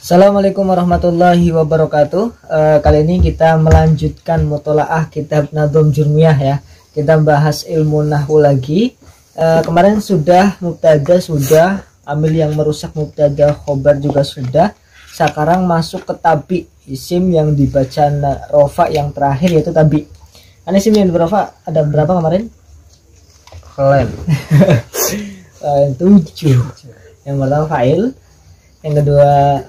Assalamualaikum warahmatullahi wabarakatuh. Kali ini kita melanjutkan mutolaah kitab Nadhum Jurmiyah ya. Kita bahas ilmu nahwu lagi. Kemarin sudah mubtada, sudah amil yang merusak mubtada, khobar juga sudah. Sekarang masuk ke tabi, isim yang dibaca rofa yang terakhir yaitu tabi. Kan isim yang berofa ada berapa kemarin? Kalian 7. Yang pertama fa'il, yang kedua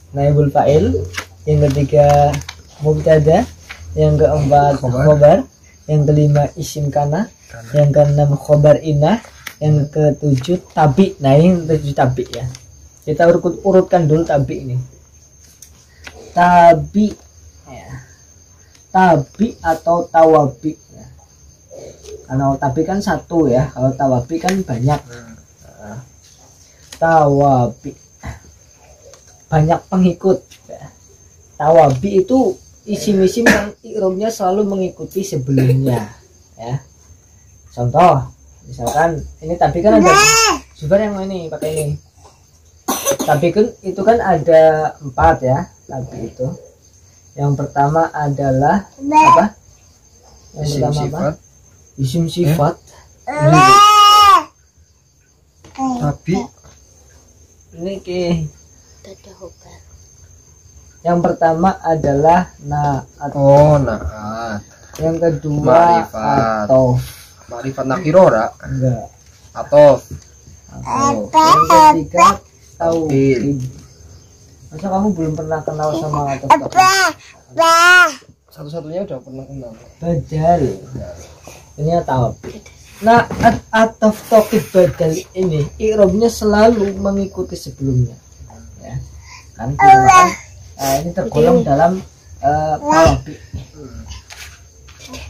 naibul fa'il, yang ketiga mubtada, yang keempat khobar, yang kelima isim kana, yang keenam khobar inah, yang ketujuh tabi. Nah ini 7 tabi ya. Kita urutkan dulu tabi ini. Tabi ya. Tabi atau tawabi ya. Kalau tabi kan satu ya, kalau tawabi kan banyak. Tawabi banyak pengikut ya. Tawabi itu isim-isim yang i'rabnya selalu mengikuti sebelumnya ya. Contoh misalkan ini tabi kan ada Zubair yang ini pakai ini. Tabi kan itu kan ada 4 ya. Tabi itu yang pertama adalah apa? Yang isim pertama sifat. apa? Isim sifat. Tapi Ini yang pertama adalah naat. naat. Yang kedua Ma'rifat. atof. Ma'rifat nakirora Enggak. atau Yang ketiga tauhid. Tauhid. Masa kamu belum pernah kenal sama atof? satu-satunya udah pernah kenal. Badal. Ini tauhid. Nah, atof tokid badal ini i'rabnya selalu mengikuti sebelumnya. Ya. Kan digunakan, ini tergolong dalam tawabi.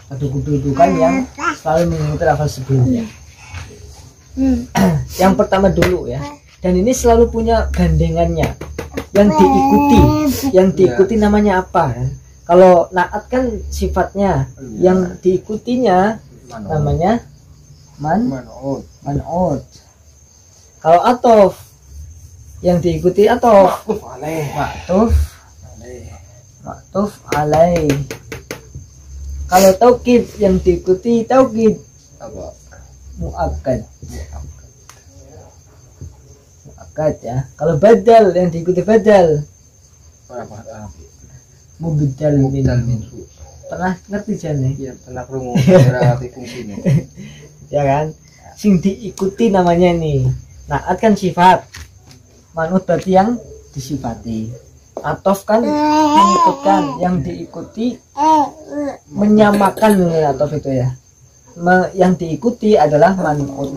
Kedudukan yang selalu mengikuti lafal sebelumnya. Yang pertama dulu ya. Dan ini selalu punya gandengannya. Yang diikuti namanya apa kan? Kalau naat kan sifatnya, yang diikutinya namanya man'ut. Kalau atof yang diikuti atof ma'tuf alaih. Kalau taukid yang diikuti taukid Apa? muakkad ya. Kalau badal yang diikuti badal mubaddal minhu. Pernah ngerti jane? Iya, pernah krungu berarti fungsinya. Ya kan? Sing diikuti namanya nih. Naat kan sifat. Manut berarti yang disifati. Atof kan mengikutkan, yang diikuti menyamakan atof itu ya. Yang diikuti adalah manut.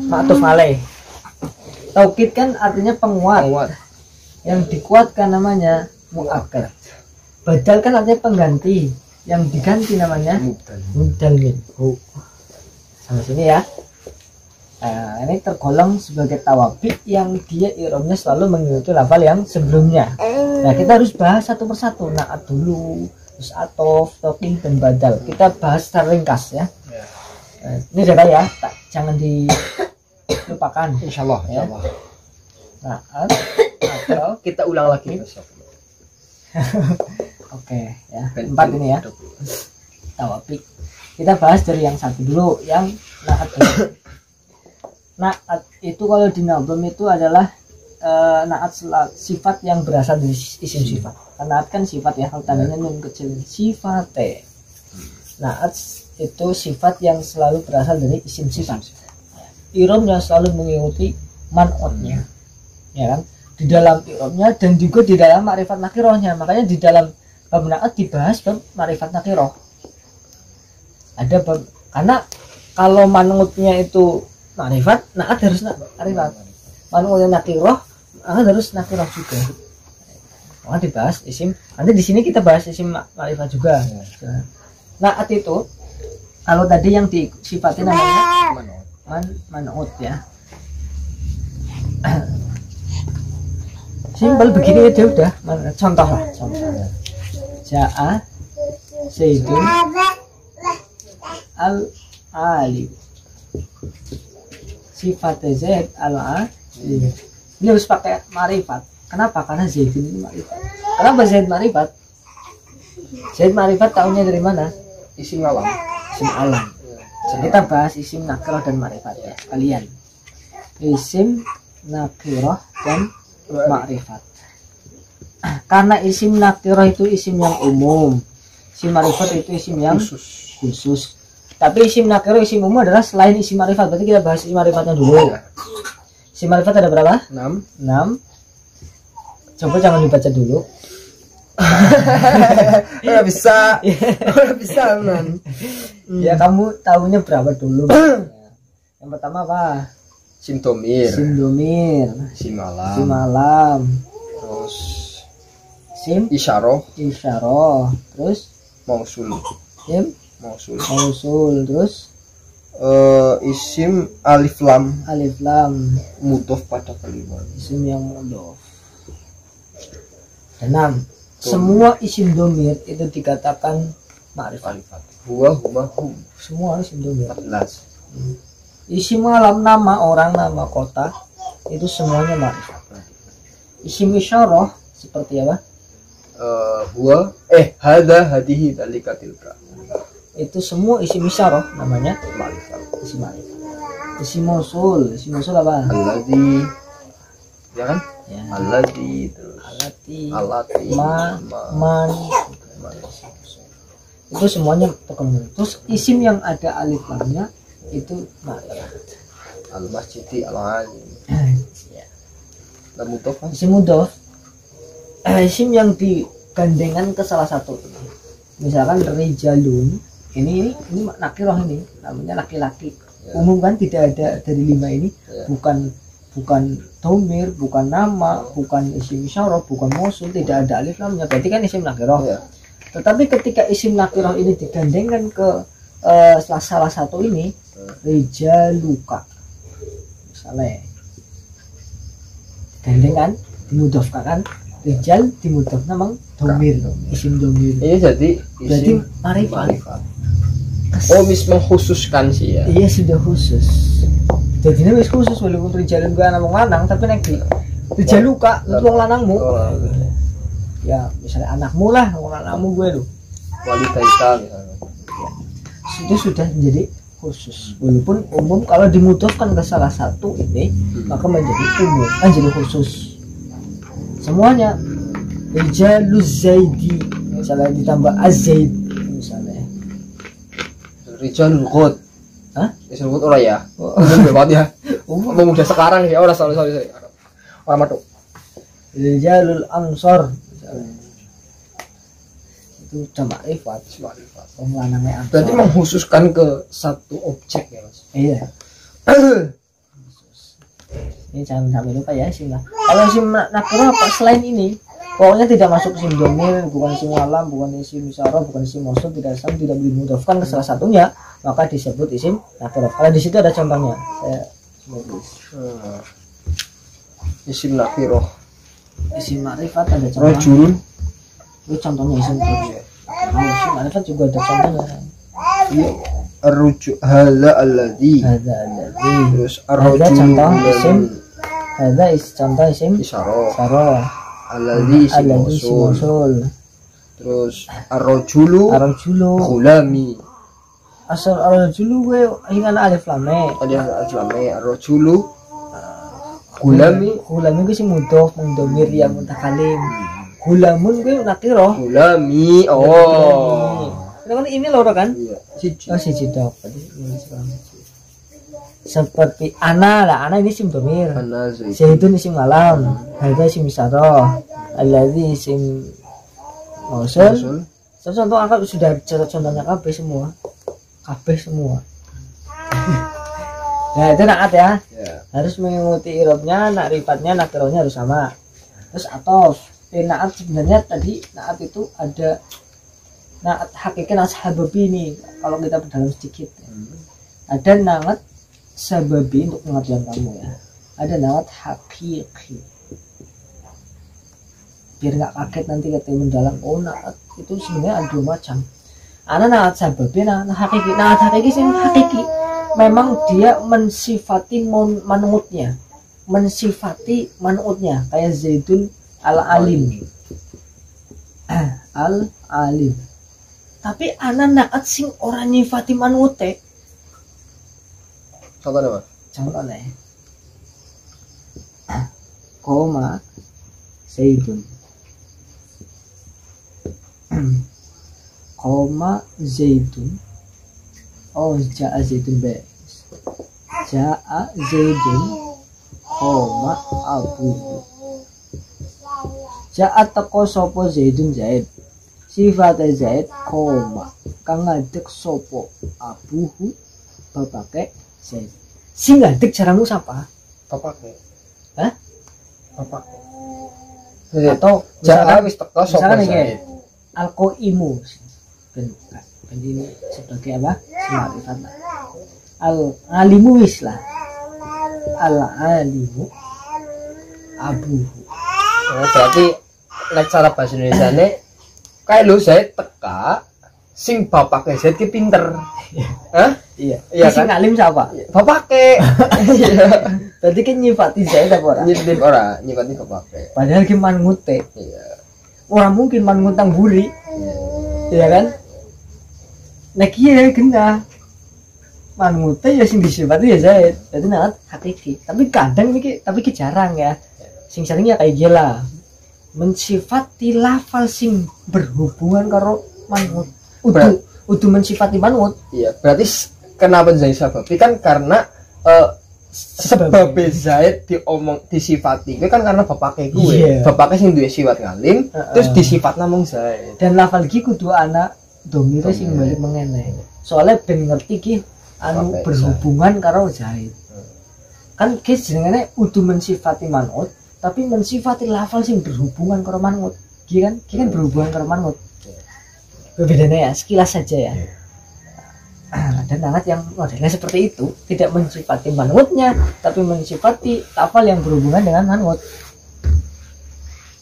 Ma'tuf alaih. Taukid kan artinya penguat. Yang dikuatkan namanya muakkad. Badal kan artinya pengganti. Yang diganti namanya mubdal minhu. Sampai sini ya. Ini tergolong sebagai tawabi yang dia i'rabnya selalu mengikuti lafal yang sebelumnya. Nah, kita harus bahas satu persatu. Naat dulu, terus atof, taukid dan badal. Kita bahas secara ringkas ya. Ini jaga ya, jangan dilupakan. Insyaallah, Ya. Naat atau kita ulang lagi besok. Oke ya, 4 ini ya. Tawabi. Kita bahas dari yang satu dulu, yang naat dulu. Naat itu kalau di Nadhum itu adalah naat sifat yang berasal dari isim sifat. Karena naat kan sifat ya, kalau tandanya nun kecil sifate. Naat itu sifat yang selalu berasal dari isim sifat. I'rabnya selalu mengikuti man'utnya. Ya kan? Di dalam i'rabnya dan juga di dalam ma'rifat nakirahnya. Makanya di dalam bab naat dibahas bab ma'rifat nakirah. Ada bab, karena kalau man'utnya itu ma'rifat, naat harus ma'rifat. Man'utnya nakirah, naat harus nakirah juga. Maka dibahas isim. Nanti di sini kita bahas isim ma'rifat juga. Naat itu kalau tadi yang disifati namanya man'ut ya. Simpel begini aja udah. Contoh lah, contoh. Ja'a Zaidun al-alim. Sifat Zaid al-alim. Ini harus pakai ma'rifat. Kenapa? Karena Zaidun ini ma'rifat. Kenapa Zaid ma'rifat? Zaid ma'rifat tahunya dari mana? Isim alam. Isim alam. Jadi kita bahas isim nakirah dan ma'rifat ya sekalian. Isim nakirah dan ma'rifat. Karena isim nakirah itu isim yang umum, isim ma'rifat itu isim yang khusus. Tapi isim nakirah isim umum adalah selain isim ma'rifat. Berarti kita bahas isim ma'rifatnya dulu. Isim ma'rifat ada berapa? 6. 6. Coba jangan dibaca dulu. Nggak bisa. Nggak bisa, man. Ya kamu tahunya berapa dulu? Yang pertama apa? Isim domir. Isim domir, Isim alam. isim alam, Terus isim isyarah. isyarah, terus Mausul. isim Mausul. mausul, terus Isim alif lam. alif lam, Mudhof pada kalimat. isim yang mudhof. 6. Semua isim domir itu dikatakan ma'rifat. Huwa, huma, hum. Semua isim domir. 14. Isim alam, nama orang, nama kota, itu semuanya ma'rifat. Isim isyarah seperti apa? Huwa, hada, hadihi, dalika, tilka. Itu semua isim isyarah namanya Ma'rifat. isim ma'rifat. Isim mausul apa? Alladhi, ya kan? Ya. Alladhi, terus Alati, alati, man, itu semuanya terkandung. Terus isim yang ada alif lamnya itu ma'rifat. al masjidi, al alim. Ya. Dan mudhof kan? Isim mudhof, isim yang digandengan ke salah satu. Misalkan rijalun, ini nakirah, ini namanya laki-laki. Ya. Umum kan, tidak ada dari 5 ini. Ya. Bukan domir, bukan nama, bukan isim isyarah, bukan mausul, tidak ada alif lamnya, berarti kan isim nakirah. Ya. Tetapi ketika isim nakirah ini digandengkan ke salah satu ini, rijaluka misalnya, gandengkan, dimudhofkan kan, rijal dimudhof namang domir, isim domir. Ini jadi Berarti isim ma'rifat. Oh, mengkhususkan sih ya. Iya, sudah khusus. Jadi ini wis khusus, walaupun rijalun gak namung lanang, tapi nek di rijaluka itu wong lanangmu. Ya, misalnya anakmu lah, wong lanangmu gue tuh. Walidaika misalnya. Itu sudah menjadi khusus. Walaupun umum, kalau dimudhofkan ke salah satu ini, maka menjadi umum, menjadi khusus. Semuanya rijaluz zaidi, misalnya ditambah az-zaid misalnya. Rijalul ghud. Hah? Rijalul ghud ora ya? Oh. Umum banget ya. Umum. Umum udah sekarang ya. Ora sorry. Ora matuk. Rijalul ansor misalnya. Itu udah ma'rifat. Wong lanangnya ansor. Berarti mengkhususkan ke satu objek ya, Mas. Iya. Ini jangan sampai lupa ya isim lah. Kalau isim nakirah apa selain ini, pokoknya tidak masuk isim domir, bukan isim alam, bukan isim isyarah, bukan isim mausul, tidak dimudhofkan ke salah satunya, maka disebut isim nakirah. Kalau di situ ada contohnya. Saya tulis. Isim nakirah. Isim ma'rifat ada contohnya. Rajulun. Itu contohnya isim nakirah. Kalau isim ma'rifat juga ada contohnya. Iya. Ar-ruju hala alladhi. Ada. Terus Ada ar-rajulu contoh isim. Ada contoh isim isyarah. isyarah. Alladhi isim isim mausul. mausul. Terus ar-rajulu Ar-rajulu. ghulami. Asal ar-rajulu gue ingat alif lam. Tadi ar-rajulame ar-rajulu ghulami. Ghulami gue sih mudhof mengdomir yang mutakalim. Ghulamun gue nakirah. Ghulami. Oh. Itu kan ini loro kan? Iya. Oh siji tok. Seperti ana lah, ana ini isim domir. Ana zaid. Zaidun isim alam, hadza isim isyarah, alladzi isim mausul. Contoh angkat sudah contohnya kabeh semua. Nah, itu naat ya. Ya. Harus mengikuti irobnya, nakrifatnya, nakirahnya harus sama. Terus atof. Naat sebenarnya tadi naat itu ada naat hakiki naat sababi ini. Kalau kita berdalam sedikit, ada naat sababi untuk pengertian kamu ya. Ada naat hakiki. Biar nggak kaget nanti ketemu mendalam. Oh, naat itu sebenarnya ada dua macam. Ada naat sababi, naat hakiki. Naat hakiki sih hakiki. Memang dia mensifati manutnya, kayak Zaidun Al-alim. Al-alim. Tapi ana naat sing ora nyifati manute. Contohnya Mas. Contohnya. Koma Zaidun. Koma Zaidun. Oh, ja'a Zaidun be. Ja'a Zaidun. Koma abuhu. Ja'a teko sopo Zaidun Zaid. Sifat Zaid koma. Kang ngadek sopo abuhu bapake Zaid. Sing ngadek caramu siapa? Bapake. Hah? Bapake. Atau Ja'a wis teko sapa misalkan Zaid. Al-Qaimu ben ini sebagai apa? Semarifat lah. Al-alimu wis lah. Al-alimu abuhu. Oh, berarti nek cara bahasa Indonesiane kayak lu Zaid teka sing bapake Zaid ki pinter. Hah? Iya. Iya Sing kan? ngalim siapa? Bapake. Iya. Berarti kan nyifati Zaid apa ora? Nyifati ora, nyifati bapake. Padahal ki manngute. Iya. Ora mungkin manngutang buri. Iya. Iya kan? Nek iya kena manngute ya sing disifati ya Zaid. Berarti nangat hakiki. Tapi kadang iki jarang ya. Sing sering ya kayak gila. Mensifati lafal sing berhubungan karo manut. Udu mensifati manut. Iya, berarti kenapa jadi sababi kan karena sebab Zaid disifati itu kan karena bapake gue. Iya. Bapake sing duwe sifat ngalim, terus disifat namung Zaid. Dan lafal ki kudu anak domire sing balik mengene. Soalnya ben ngerti ki anu Bapake berhubungan karo Zaid. Kan ki jenengane udu mensifati manut, tapi mensifati lafal sing berhubungan karo manut. Ki kan berhubungan karo manut. Bedanya ya sekilas saja ya. Dan nangat yang modelnya seperti itu tidak mensifati manutnya, tapi mensifati lafal yang berhubungan dengan manut.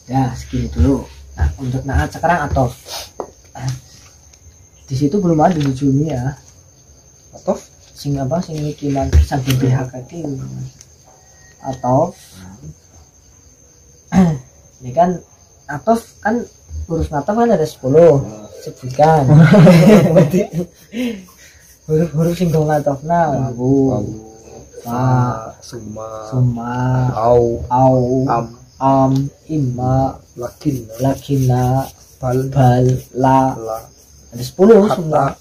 Ya segini dulu. Nah untuk naat sekarang atof. Di situ belum ada di dunia. Atof Sing apa sing mikiran sambil BHK itu. Atof. Ini kan atof kan huruf atof kan ada 10. Sebutkan. Huruf sing dong atofna wawu, fa, suma, au, imma, lakina, bal, la. Ada 10 semua.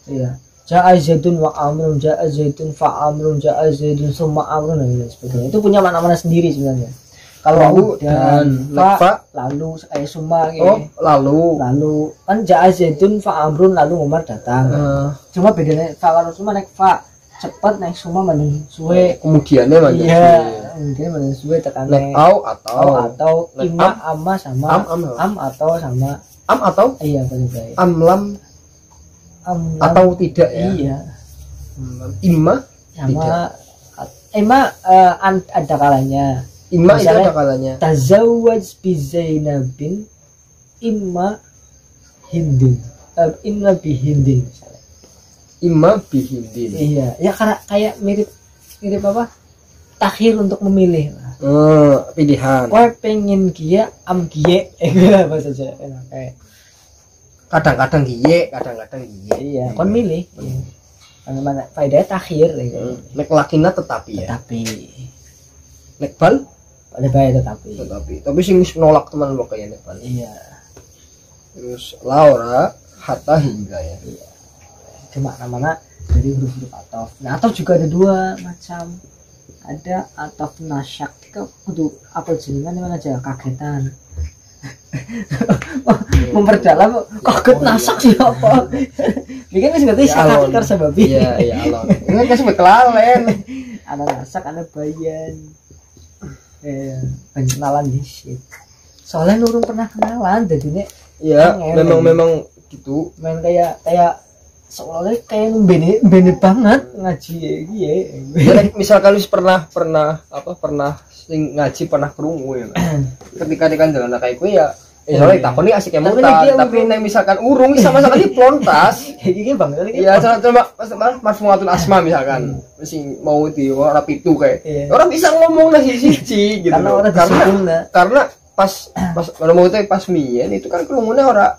Iya. Ja'a zaidun wa amrun, ja'a zaidun fa amrun, ja'a zaidun summa amrun dan sebagainya. Itu punya makna-makna sendiri sebenarnya. Kalau wawu dan fa lalu summa gitu. Oh, lalu kan ja'a zaidun fa amrun lalu Umar datang. Cuma bedanya fa kalau summa naik fa cepat naik summa mending suwe. Kemudiannya mana? Iya, kemudian mending suwe tekan naik atau imma amma sama am atau sama am atau iya paling baik. Amlam atau tidak ya? Iya. Imma sama imma ada kalanya. Imma itu ada kalanya. Tazawwaj bi Zainabin imma Hindin. Imma bi Hindin misalnya. Imma bi Hindin. Iya, ya karena kayak mirip apa? Takhir untuk memilih. Pilihan. Kau pengen kia am kie apa saja kayak kadang-kadang gie, kadang-kadang gie. iya, kon milih. Iya. Mana faedahnya takhir gitu. Nek lakina tetapi ya. Tetapi Nek bal ada baik tapi sing nolak teman pokoknya nek bal. Iya. Terus Laura hatta hingga ya. Iya. Cuma mana dari huruf-huruf atof. Nah, atof juga ada 2 macam. Ada atof nasyak. Kudu apa jenengan mana aja kagetan. Memperdalam kaget nasak siapa? Bikin wis ngerti sakit kar sebabi. Iya, alon. Ini kan sebut kelalen. Ada nasak, ada bayan. Kenalan di shit. Soalnya nurung pernah kenalan jadinya. Iya, memang gitu. Main kayak seolah kayak bene banget ngaji ya. Misalkan lu pernah sing ngaji pernah krungu ya. Ketika dia kan jalan kayak gue ya soalnya takoni asik emutan tapi nek misalkan urung sama sekali plontas iki Bang iya coba marfu'atul asma misalkan sing mau di ora pitu kayak orang bisa ngomong nasi siji gitu karena pas ngomong itu pas mien itu kan kerumunan orang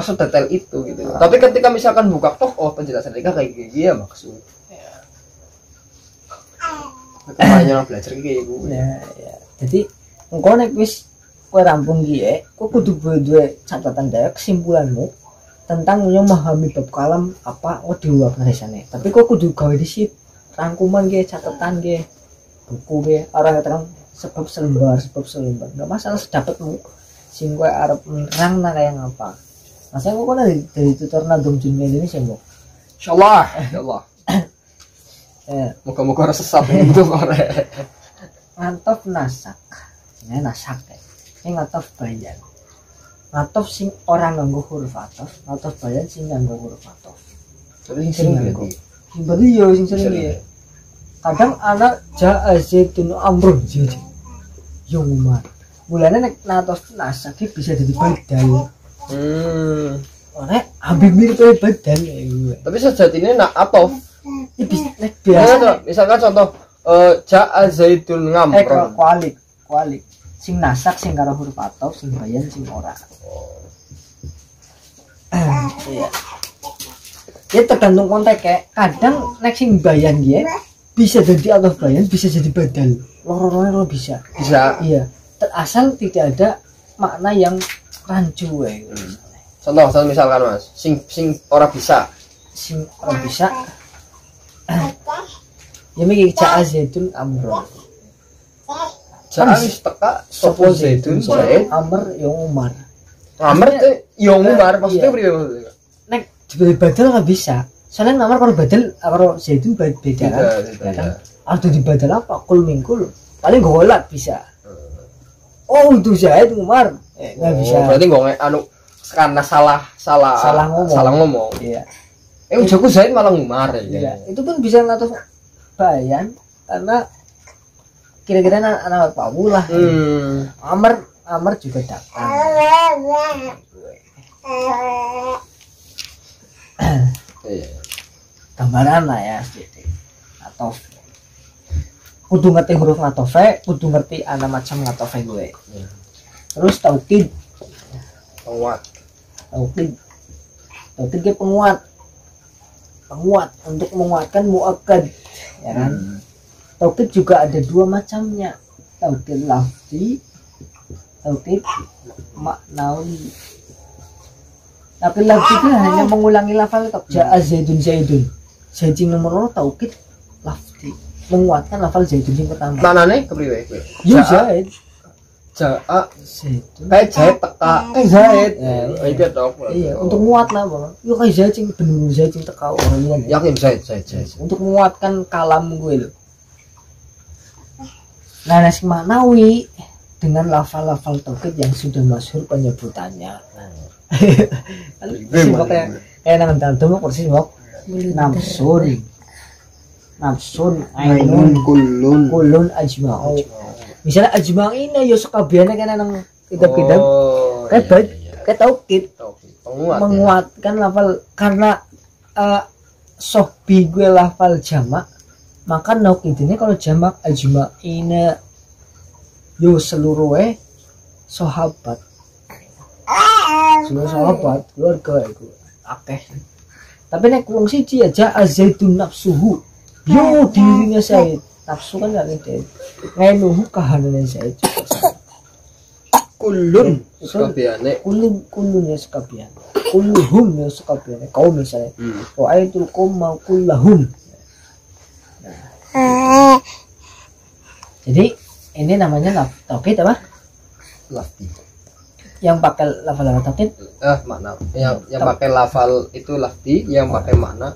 sedetail itu gitu. Tapi ketika misalkan buka penjelasan mereka kayak gini ya maksud. Makanya belajar kayak gitu. Ya. Jadi engko nek wis kowe rampung ki kowe kudu duwe catatan daya kesimpulanmu tentang memahami bab kalam apa diulang resane. Tapi kok kudu gawe disit rangkuman ge, catatan ge, buku ge, orang katakan sebab selembar. Enggak masalah sedapatmu. Sing kowe arep nerang kayak ngapa. Masa kok dari tutor nadum dunia ini sih, Bu? Insyaallah. Moga-moga ora sesat itu korek. Ngatof nasak. Ini nasak ya. Ini ngatof bayan. Ngatof sing orang nganggo huruf atof, ngatof bayan sing nganggo huruf atof. Tapi sing berarti. Sing berarti yo sing sering ya. Kadang anak ja'a zaitun amrun jadi. Yo umar. Mulane nek ngatof nasak bisa jadi badal. Nek hampir mirip badal ya. Tapi sejatinya atof. Nek biasa. Misalkan contoh ja'a zaitun ngamrun. Kualik. Sing nasak sing karo huruf atof, sing bayan sing ora. Iya. Ya tergantung konteks ya. Kadang nek sing bayan dia bisa jadi atof bayan, bisa jadi badal. Loro-loro bisa. Iya. Asal tidak ada makna yang rancu ya. Contoh misalkan Mas, sing ora bisa. Sing ora bisa. Ya mikir ja'a zaitun amrun. Wis teka sapa zaitun zaid amr yang umar. Amr itu yang umar maksudnya priye maksudnya? Nek dibeli badal enggak bisa. Soalnya amr kalau badal karo zaitun beda kan. Atau di badal apa? Kul mingkul. Paling golat bisa. Oh, itu zaid umar. Enggak bisa. Berarti karena salah ngomong. Iya. Ujaku zaid malah umar ya. Iya. Itu pun bisa ngatur bayan karena kira-kira anak Paul lah. Amr juga datang. Gambaran lah ya sedikit. Atof. Kudu ngerti huruf ngatofe, kudu ngerti ana macam ngatofe gue. Terus taukid. Taukid ge penguat untuk menguatkan muakkad, ya kan? Taukid juga ada dua macamnya, taukid lafzi, taukid maknawi. Tapi lafzi itu hanya mengulangi lafal ja'a zaidun. Zaidun nomor taukid lafzi, menguatkan lafal zaidun yang pertama. Manane kepriwe kowe? Yo zaid. Ja'a zaidun. Kayak zaid teka. Zaid. Iki tok. Iya, untuk menguatkan apa? Yo kayak zaid sing bener zaid sing teka orang ya. Yakin zaid. Untuk menguatkan kalam gue loh. Nah, nasi maknawi dengan lafal-lafal taukid yang sudah masyhur penyebutannya. Kayak nang dalem persis kok. Nafsun, ainun, kullun ajma'u. Misalnya ajma'ina yo sekabehane kan nang kitab-kitab. Kayak taukid. Menguatkan lafal karena sohbi gue lafal jamak. Maka naukid ini kalau jamak ajma'ina yo seluruhnya sahabat keluarga itu akeh. Tapi nek wong siji aja azaitun nafsuhu yo dirinya Zaid. Nafsu kan gak ngerti ngenuhu kahanane Zaid kullun ya sekabian kulluhum ya sekabian kaum misalnya wa aitul qaum ma kullahum. Jadi ini namanya taukid apa? Lafzi. Yang pakai lafal taukid? Makna. Yang pakai lafal itu lafzi, yang pakai makna.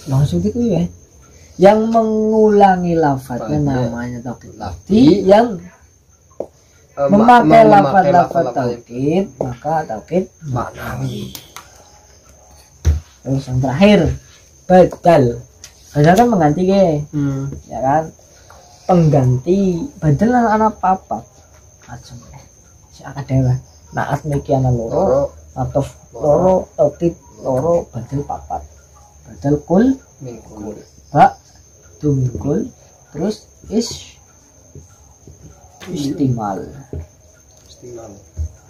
Maksud itu ya. Yang mengulangi lafaznya namanya taukid lafzi, yang memakai lafal taukid maka taukid maknawi. Terus yang terakhir badal. Badal kan mengganti ya kan? Pengganti badal anak papat macam si akademik naat miki anak loro atau loro taukid loro badal papat badal kul mingkul bak tu mingkul terus istimal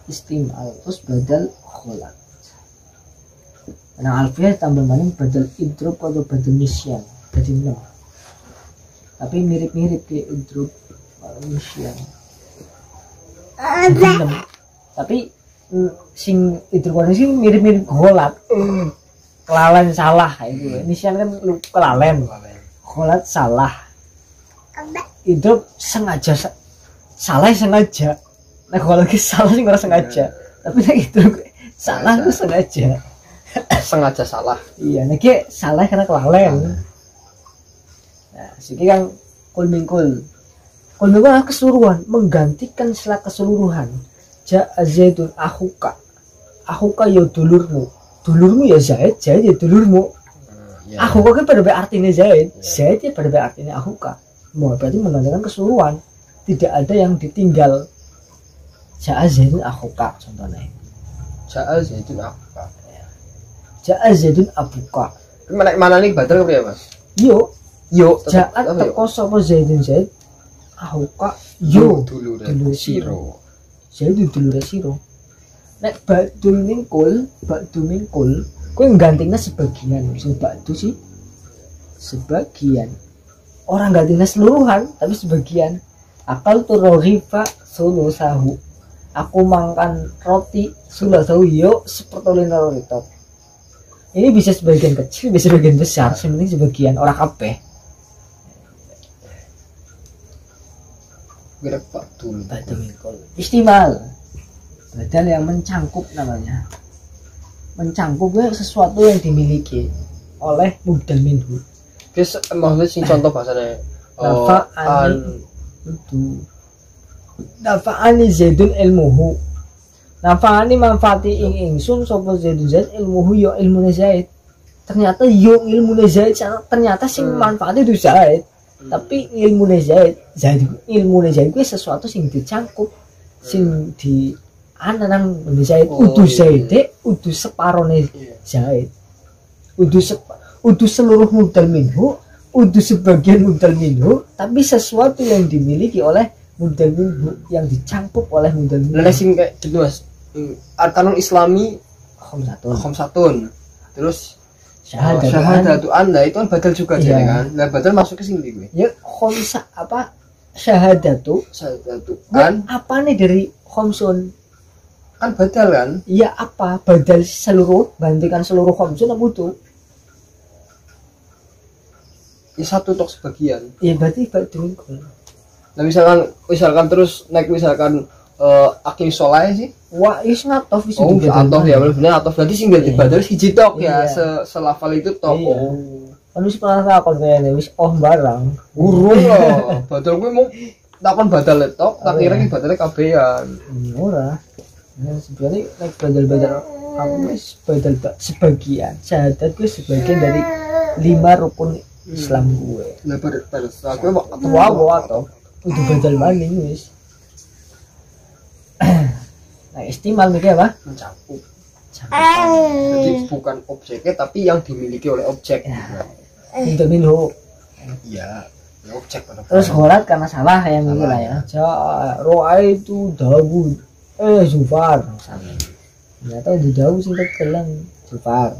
istimal terus badal kholat. Nah alfiah tambah maning badal idrop atau badal nisyan jadi 6, tapi mirip-mirip kayak idrop nisyan jadi 6, tapi sing idrop nisyan mirip-mirip kholat, kelalen salah itu. Nisyan kan kelalen, kholat salah, idrop sengaja salah sengaja. Nah kalau lagi salah sih nggak sengaja, tapi nah itu salah itu sengaja. Sengaja salah. Iya, nek salah karena kelalen. Nah, siki kan kul mingkul. Kul mingkul adalah keseluruhan, menggantikan istilah keseluruhan. Ja'a Zaidun akhuka. Akhuka ya dulurmu. Dulurmu ya Zaid, Zaid ya dulurmu. Akhuka kan pada artinya Zaid, Zaid ya pada artinya akhuka. Mau berarti menggantikan keseluruhan. Tidak ada yang ditinggal. Ja'a Zaidun akhuka contohnya. Ja'a Zaidun akhuka. Ja'a Zaidun abuka. Mana nih batal ya Mas? Yo Ja'a teko sapa Zaidun Zaid akhuka yo dulur siro. Zaid dulur siro. Nek ba'dul mingkul kuwi nggantinya sebagian. Sing ba'du sih sebagian. Orang gantinya seluruhan tapi sebagian. Akal turoghifa sulusahu. Aku makan roti sulusahu yo sepertolin roti top. Ini bisa sebagian kecil, bisa sebagian besar, sebenarnya sebagian orang kabeh. Gerak Badul Mingkul. Istimal. Badal yang mencangkup namanya. Mencangkup sesuatu yang dimiliki oleh mubdal minhu. Guys, maksudnya sing contoh bahasanya Nafa'ani Zaidun ilmuhu. Nafa'ani manfaati ingsun sapa Zaidun Zaid ilmuhu yo ilmune Zaid. Ternyata yo ilmune Zaid, ternyata sing manfaatnya itu Zaid. Tapi ilmune Zaid ilmune Zaid kuwi sesuatu sing dicangkup, sing di nang Zaid. Udu Zaid udu separone Zaid. Udu seluruh mudal minhu, udu sebagian mudal minhu, tapi sesuatu yang dimiliki oleh mudal minhu, yang dicangkup oleh mudal minhu. Lah sing kayak gitu Mas. Arkanul Islami khamsatun. Terus syahadatu anda itu kan badal juga jadi kan. Nah badal masuk ke sini gue. Ya khamsa apa syahadatu kan apa nih dari khamsun kan badal kan? Iya apa badal seluruh gantikan seluruh khamsun apa itu? Ya satu tok sebagian. Iya berarti badal. Nah misalkan terus naik misalkan aking soleh sih. Wah, is ngatof is itu atof ya, benar atof berarti sing ganti badal siji tok ya, selafal itu tok. Kan wis pernah takon kayane wis barang. Urung loh. Badal kuwi mau takon badal tok, tak kira iki badale kabehan. Ora. Nah, sebenarnya nek badal-badal aku wis badal sebagian. Syahadat kuwi sebagian dari 5 rukun Islam gue. Lah pada aku atau udah badal maning wis. Nah, istimal mikir apa? Mencakup. Jadi bukan objeknya tapi yang dimiliki oleh objek. Untuk minhu. Iya, objek. Terus kholat karena salah yang ini lah ya. Roa itu Dawud, Zufar. Ternyata di Dawud sih tegelan Zufar.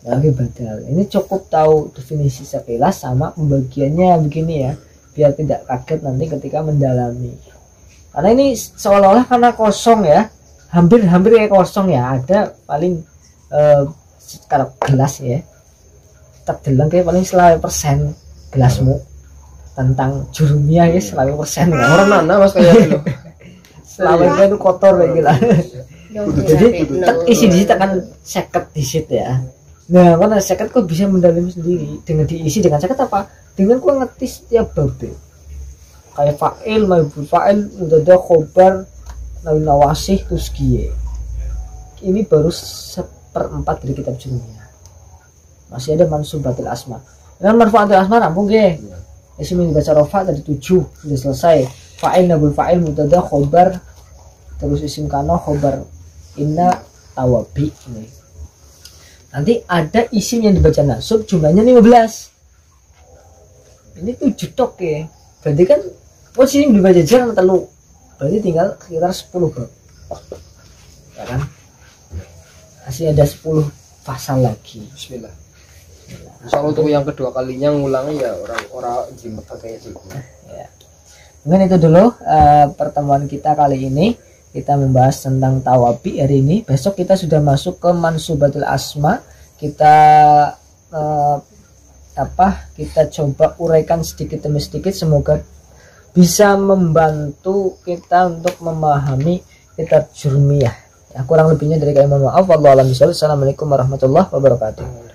Lagi badal. Ini cukup tahu definisi sekilas sama pembagiannya begini ya, biar tidak kaget nanti ketika mendalami. Karena ini seolah-olah karena kosong ya, hampir kayak kosong ya, ada paling sekarang gelas ya, terdelang kayak paling selawe persen gelasmu tentang jurumiyah ya selawe persen ya. Orang mana mas kayak gitu, selawe itu kotor kayak gila. Jadi isi di situ kan seket di situ ya. Nah karena seket kok bisa mendalami sendiri dengan diisi dengan seket apa? Dengan kok ngetis setiap bab. Kayak fa'il, maf'ul fa'il, mubtada, khobar, nawasih, terus gie. Ini baru 1/4 dari kitab jurumiyah. Masih ada mansubatil asma. Dan marfu'atil asma rampung ge. Isim yang dibaca rofa tadi 7 sudah selesai. Fa'il, maf'ul fa'il, mubtada, khobar, terus isim kana, khobar, inna, tawabi. Ini. Nanti ada isim yang dibaca nasub jumlahnya 15. Ini 7 tok ya. Berarti kan posisi dibaca jarang telu berarti tinggal sekitar 10 bab ya kan, masih ada 10 pasal lagi. Bismillah. Soal untuk yang kedua kalinya ngulangi ya orang jimat kayak gitu Ya. Mungkin itu dulu pertemuan kita kali ini. Kita membahas tentang tawabi hari ini. Besok kita sudah masuk ke mansubatul asma. Kita kita coba uraikan sedikit demi sedikit, semoga bisa membantu kita untuk memahami kitab Jurmiyah. Ya, kurang lebihnya dari kami mohon maaf. Wallahu a'lam bishawab. Assalamualaikum warahmatullahi wabarakatuh.